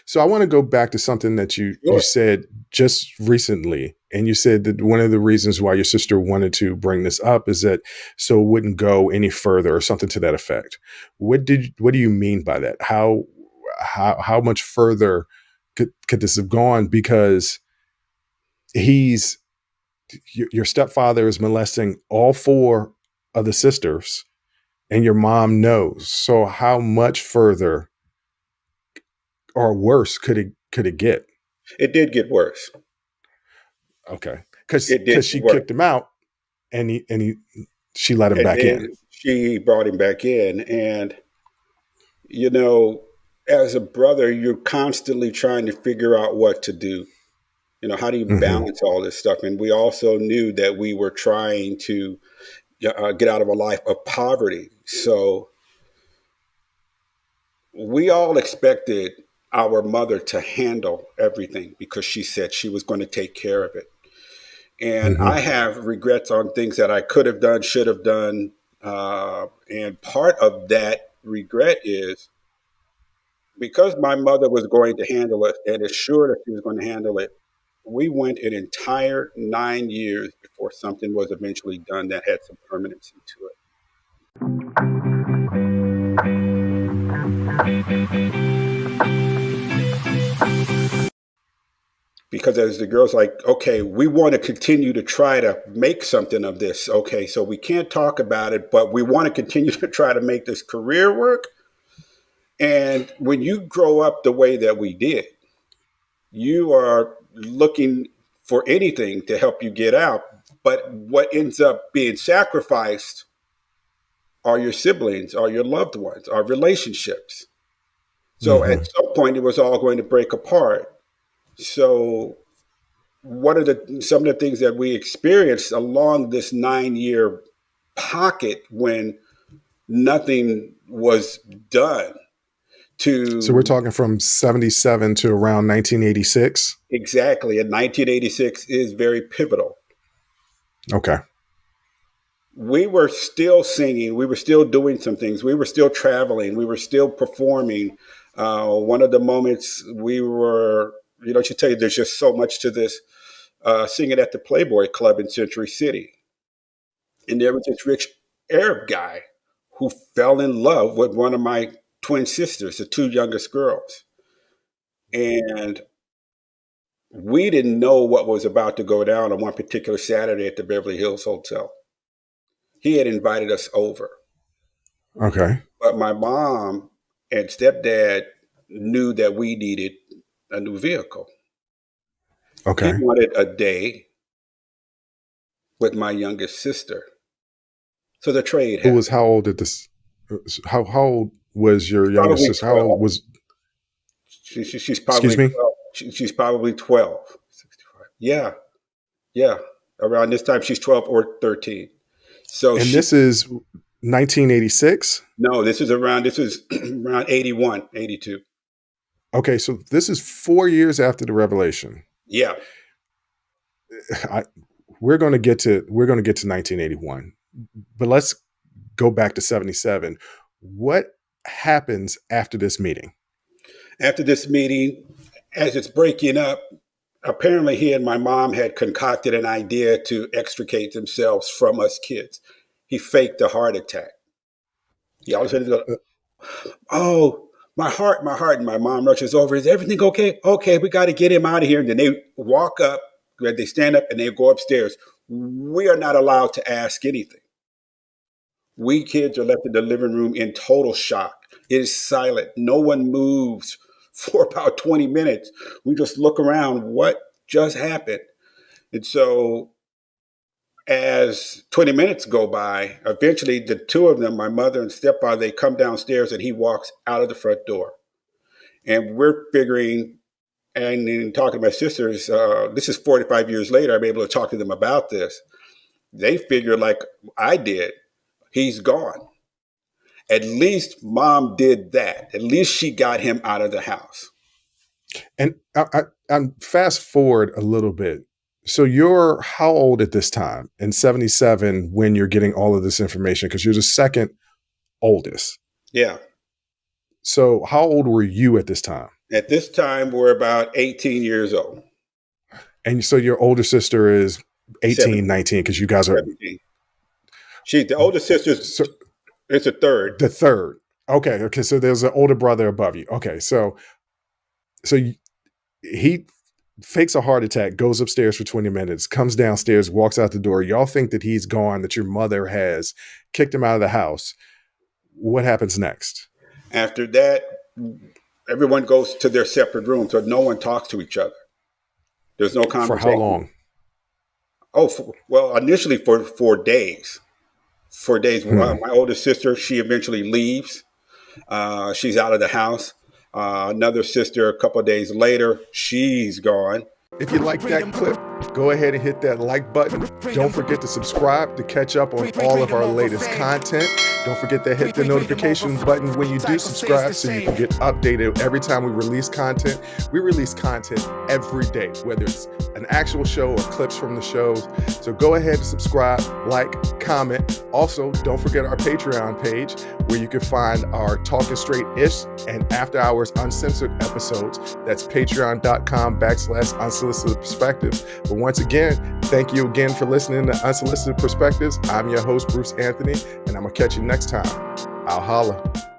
So I want to go back to something that you Sure. said just recently, and you said that one of the reasons why your sister wanted to bring this up is that so it wouldn't go any further or something to that effect. What do you mean by that? How much further could this have gone? Because he's your stepfather is molesting all four of the sisters, and your mom knows. So how much further or worse could it get? It did get worse. Okay, because It did she get worse. kicked him out, and she let him And back in. then she brought him back in. And, you know, as a brother, you're constantly trying to figure out what to do. How do you Hmm. balance all this stuff? And we also knew that we were trying to get out of a life of poverty. So we all expected our mother to handle everything because she said she was going to take care of it. And I Hmm. have regrets on things that I could have done, should have done. And part of that regret is because my mother was going to handle it and assured us she was going to handle it. We went an entire 9 years before something was eventually done that had some permanency to it. Because as the girl's like, okay, we want to continue to try to make something of this. Okay, so we can't talk about it, but we want to continue to try to make this career work. And when you grow up the way that we did, you are looking for anything to help you get out. But what ends up being sacrificed are your siblings, are your loved ones, are relationships. So at Hmm. some point, it was all going to break apart. So some of the things that we experienced along this 9 year pocket when nothing was done So we're to talking from 77 to around 1986. exactly, and 1986 is very pivotal. Okay. We were still singing, we were still doing some things, we were still traveling, we were still performing. One of the moments we were, I should tell you, there's just so much to this. Singing at the Playboy Club in Century City. And there was this rich Arab guy who fell in love with one of my twin sisters, the two youngest girls. And we didn't know what was about to go down on one particular Saturday at the Beverly Hills Hotel. He had invited us over. Okay. But my mom and stepdad knew that we needed a new vehicle. He Okay. wanted a day with my youngest sister. So the trade Who was happened. how old at this? How old was your youngest Probably sister? How 12. old was? She's Excuse probably me. 12. She's probably 12. 65. Yeah, yeah. Around this time, she's 12 or 13. So And she, this is 1986. no, this is around 81, 82. Okay, so this is 4 years after the revelation. Yeah. I, we're going to get to 1981, but let's go back to 77. What happens after this meeting? After this meeting, as it's breaking up, apparently he and my mom had concocted an idea to extricate themselves from us kids. He faked a heart attack. He all of a sudden goes, Uh, oh, my heart, my heart. And my mom rushes over. Is everything okay? Okay, we got to get him out of here. And then they walk up, they stand up and they go upstairs. We are not allowed to ask anything. We kids are left in the living room in total shock. It is silent. No one moves for about 20 minutes. We just look around. What just happened? And so as 20 minutes go by, eventually the two of them, my mother and stepfather, they come downstairs and he walks out of the front door. And we're figuring, and in talking to my sisters, this is 45 years later, I'm able to talk to them about this. They figure, like I did, he's gone. At least mom did that. At least she got him out of the house. And I'm fast forward a little bit. So you're how old at this time in 77 when you're getting all of this information? Because you're the second oldest. Yeah. So how old were you at this time? At this time, we're about 18 years old. And so your older sister is 18, 19, because you guys are 17. She's the older sister. so, It's a third. the third. Okay. So there's an older brother above you. Okay. So he fakes a heart attack, goes upstairs for 20 minutes, comes downstairs, walks out the door. Y'all think that he's gone, that your mother has kicked him out of the house. What happens next? After that, everyone goes to their separate rooms, so no one talks to each other. There's no conversation. For how long? Well, initially for 4 days. 4 days. My oldest sister, she eventually leaves. She's out of the house. Another sister, a couple of days later, she's gone. If you like that clip, go ahead and hit that like button. Don't forget to subscribe to catch up on all of our latest content. Don't forget to hit the notification button when you do subscribe so you can get updated every time we release content. We release content every day, whether it's an actual show or clips from the shows. So go ahead and subscribe, like, comment. Also, don't forget our Patreon page where you can find our Talking Straight-ish and After Hours Uncensored episodes. That's patreon.com/Unsolicited Perspectives. But once again, thank you again for listening to Unsolicited Perspectives. I'm your host, Bruce Anthony, and I'm going to catch you next time. I'll holla.